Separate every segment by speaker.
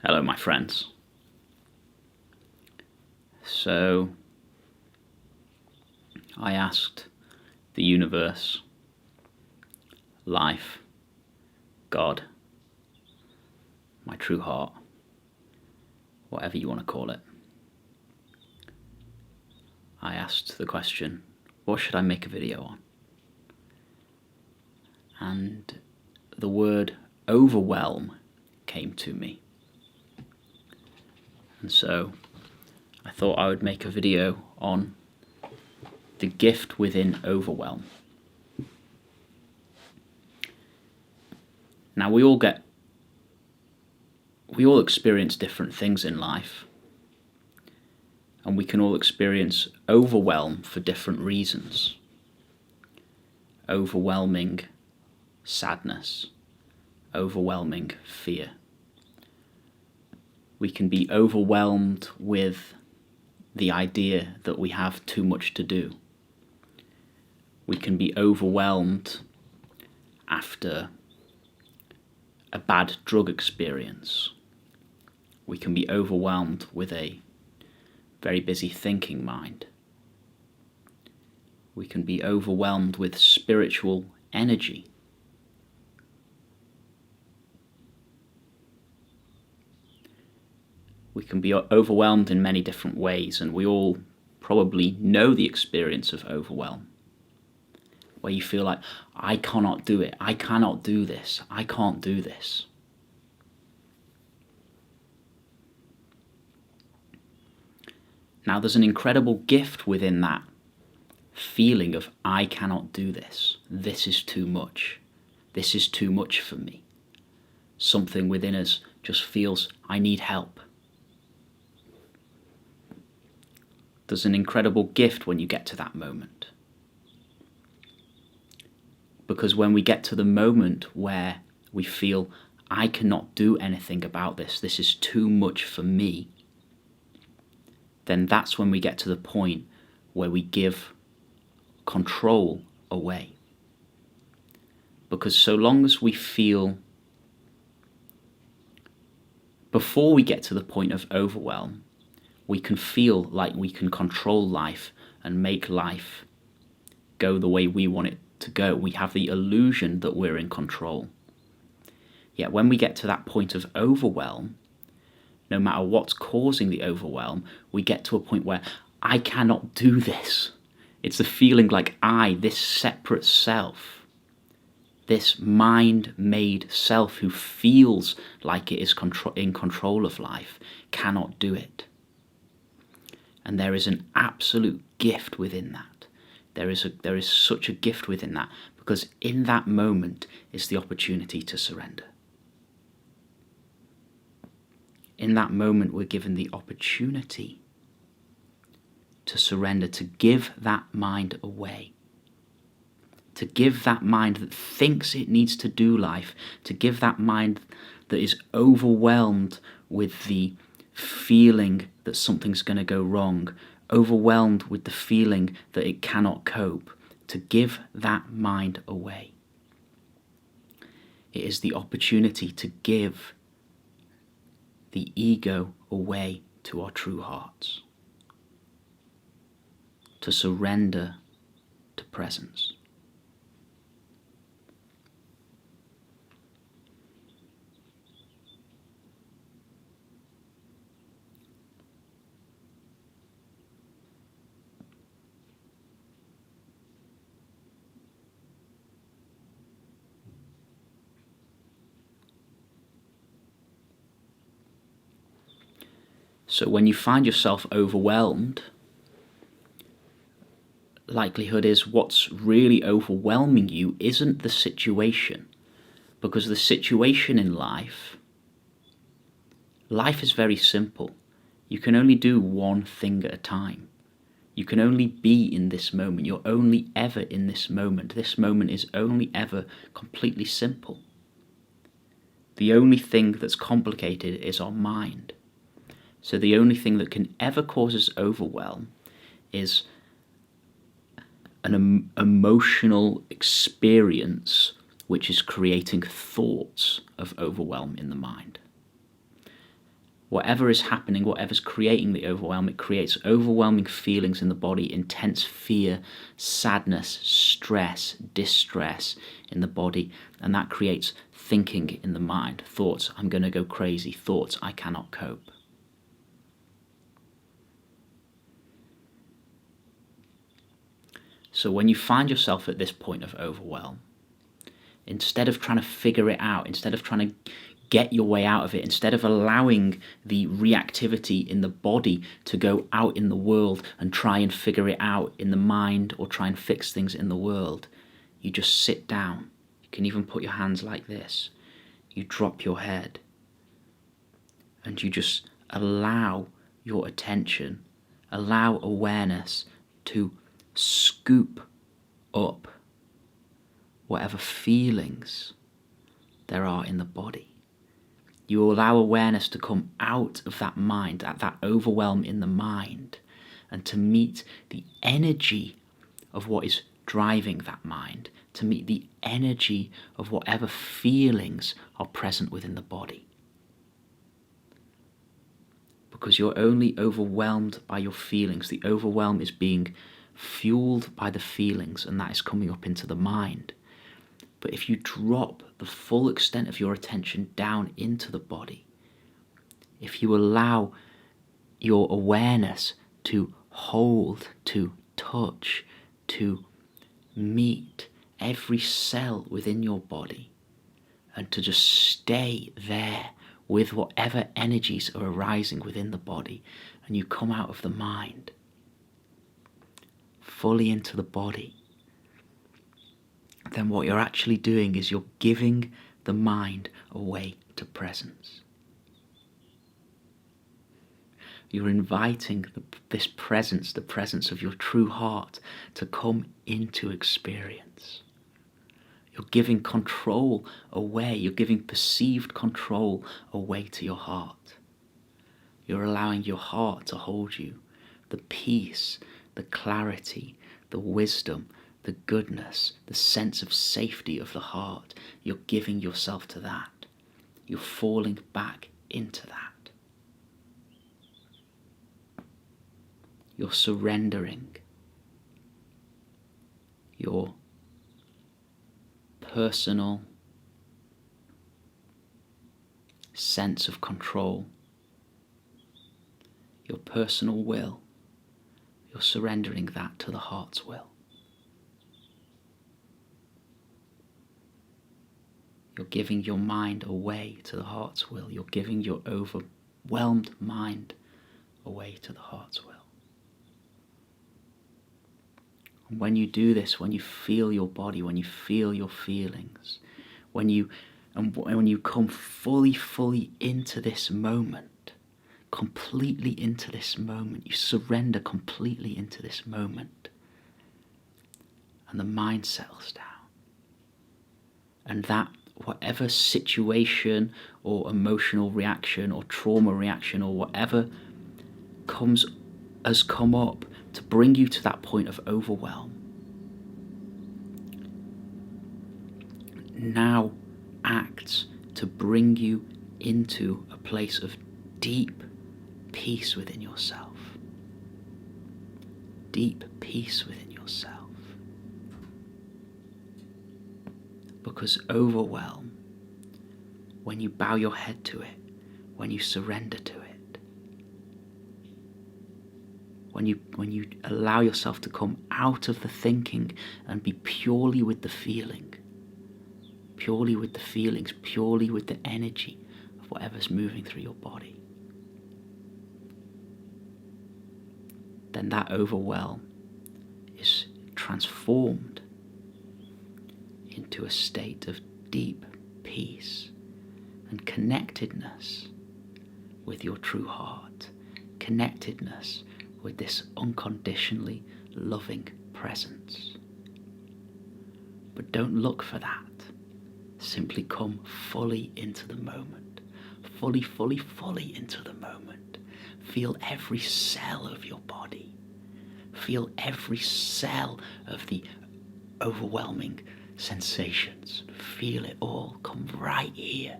Speaker 1: Hello, my friends. So, I asked the universe, life, God, my true heart, whatever you want to call it. I asked the question, what should I make a video on? And the word overwhelm came to me. And so I thought I would make a video on the gift within overwhelm. Now we all experience different things in life, and we can all experience overwhelm for different reasons. Overwhelming sadness, overwhelming fear. We can be overwhelmed with the idea that we have too much to do. We can be overwhelmed after a bad drug experience. We can be overwhelmed with a very busy thinking mind. We can be overwhelmed with spiritual energy. We can be overwhelmed in many different ways, and we all probably know the experience of overwhelm, where you feel like, I cannot do it, I cannot do this, I can't do this. Now there's an incredible gift within that feeling of, I cannot do this, this is too much for me. Something within us just feels, I need help. There's an incredible gift when you get to that moment. Because when we get to the moment where we feel, I cannot do anything about this, this is too much for me, then that's when we get to the point where we give control away. Because so long as we feel, before we get to the point of overwhelm, we can feel like we can control life and make life go the way we want it to go. We have the illusion that we're in control. Yet when we get to that point of overwhelm, no matter what's causing the overwhelm, we get to a point where I cannot do this. It's the feeling like I, this separate self, this mind-made self who feels like it is in control of life, cannot do it. And there is an absolute gift within that. There is such a gift within that, because in that moment is the opportunity to surrender. In that moment we're given the opportunity to surrender, to give that mind away. To give that mind that thinks it needs to do life, to give that mind that is overwhelmed with the feeling that something's going to go wrong, overwhelmed with the feeling that it cannot cope, to give that mind away. It is the opportunity to give the ego away to our true hearts, to surrender to presence. So when you find yourself overwhelmed, likelihood is what's really overwhelming you isn't the situation, because the situation in life is very simple. You can only do one thing at a time. You can only be in this moment. You're only ever in this moment. This moment is only ever completely simple. The only thing that's complicated is our mind. So the only thing that can ever cause us overwhelm is an emotional experience which is creating thoughts of overwhelm in the mind. Whatever is happening, whatever's creating the overwhelm, it creates overwhelming feelings in the body, intense fear, sadness, stress, distress in the body, and that creates thinking in the mind. Thoughts, I'm going to go crazy. Thoughts, I cannot cope. So when you find yourself at this point of overwhelm, instead of trying to figure it out, instead of trying to get your way out of it, instead of allowing the reactivity in the body to go out in the world and try and figure it out in the mind or try and fix things in the world, you just sit down. You can even put your hands like this. You drop your head and you just allow your attention, allow awareness to scoop up whatever feelings there are in the body. You allow awareness to come out of that mind, at that overwhelm in the mind, and to meet the energy of what is driving that mind, to meet the energy of whatever feelings are present within the body. Because you're only overwhelmed by your feelings. The overwhelm is being fueled by the feelings, and that is coming up into the mind. But if you drop the full extent of your attention down into the body, if you allow your awareness to hold, to touch, to meet every cell within your body, and to just stay there with whatever energies are arising within the body, and you come out of the mind fully into the body, then what you're actually doing is you're giving the mind away to presence. You're inviting this presence, the presence of your true heart, to come into experience. You're giving control away. You're giving perceived control away to your heart. You're allowing your heart to hold you. The peace, the clarity, the wisdom, the goodness, the sense of safety of the heart. You're giving yourself to that. You're falling back into that. You're surrendering your personal sense of control, your personal will. You're surrendering that to the heart's will. You're giving your mind away to the heart's will. You're giving your overwhelmed mind away to the heart's will. And when you do this, when you feel your body, when you feel your feelings, when you come fully into this moment, completely into this moment, you surrender completely into this moment, and the mind settles down. And that whatever situation or emotional reaction or trauma reaction or whatever has come up to bring you to that point of overwhelm, now acts to bring you into a place of deep peace within yourself. Deep peace within yourself. Because overwhelm, when you bow your head to it, when you surrender to it, when you allow yourself to come out of the thinking and be purely with the feeling, purely with the feelings, purely with the energy of whatever's moving through your body, then that overwhelm is transformed into a state of deep peace and connectedness with your true heart, connectedness with this unconditionally loving presence. But don't look for that. Simply come fully into the moment. Fully into the moment. Feel every cell of your body. Feel every cell of the overwhelming sensations. Feel it all. Come right here.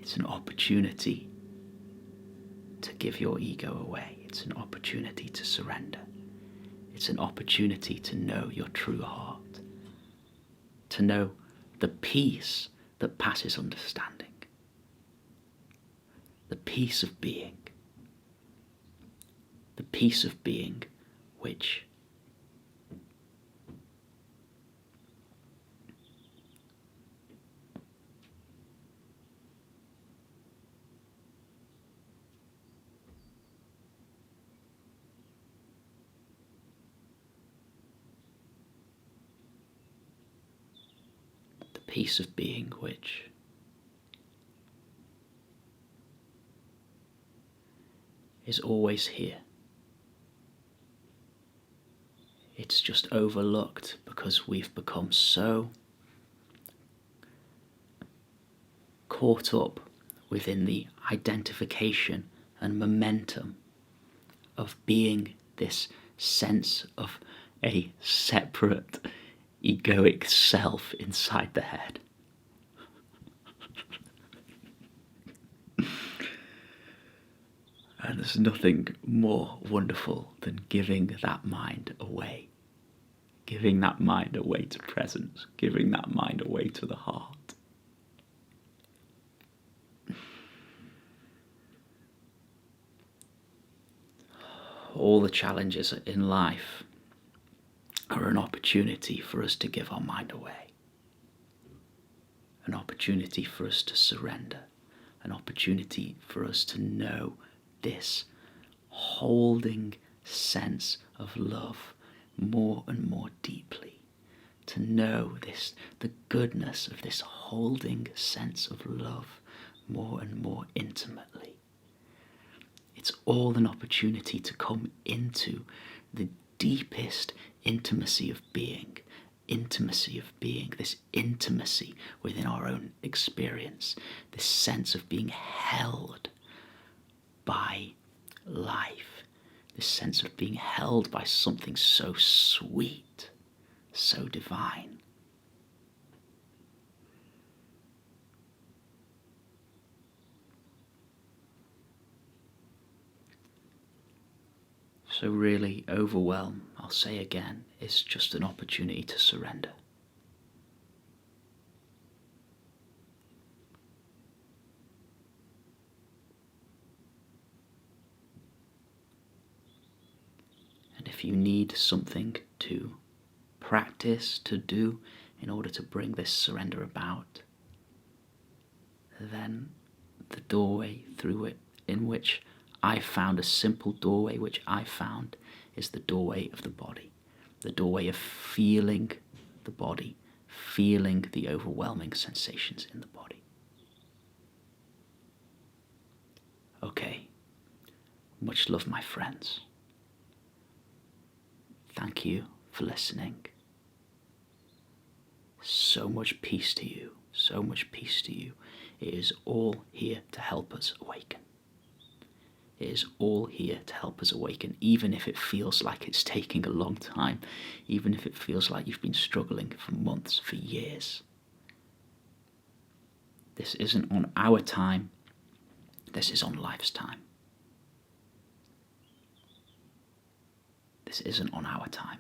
Speaker 1: It's an opportunity to give your ego away. It's an opportunity to surrender. It's an opportunity to know your true heart, to know the peace that passes understanding, the peace of being, which is always here. It's just overlooked because we've become so caught up within the identification and momentum of being this sense of a separate egoic self inside the head. And there's nothing more wonderful than giving that mind away. Giving that mind away to presence. Giving that mind away to the heart. All the challenges in life are an opportunity for us to give our mind away. An opportunity for us to surrender. An opportunity for us to know this holding sense of love more and more deeply, to know the goodness of this holding sense of love more and more intimately. It's all an opportunity to come into the deepest intimacy of being, this intimacy within our own experience, this sense of being held by life, this sense of being held by something so sweet, so divine. So really, overwhelm, I'll say again, is just an opportunity to surrender. And if you need something to practice, to do, in order to bring this surrender about, then the doorway through it, in which I found a simple doorway, which I found is the doorway of the body, the doorway of feeling the body, feeling the overwhelming sensations in the body. Okay, much love, my friends. Thank you for listening. So much peace to you, so much peace to you. It is all here to help us awaken. It is all here to help us awaken, even if it feels like it's taking a long time, even if it feels like you've been struggling for months, for years. This isn't on our time, this is on life's time. This isn't on our time.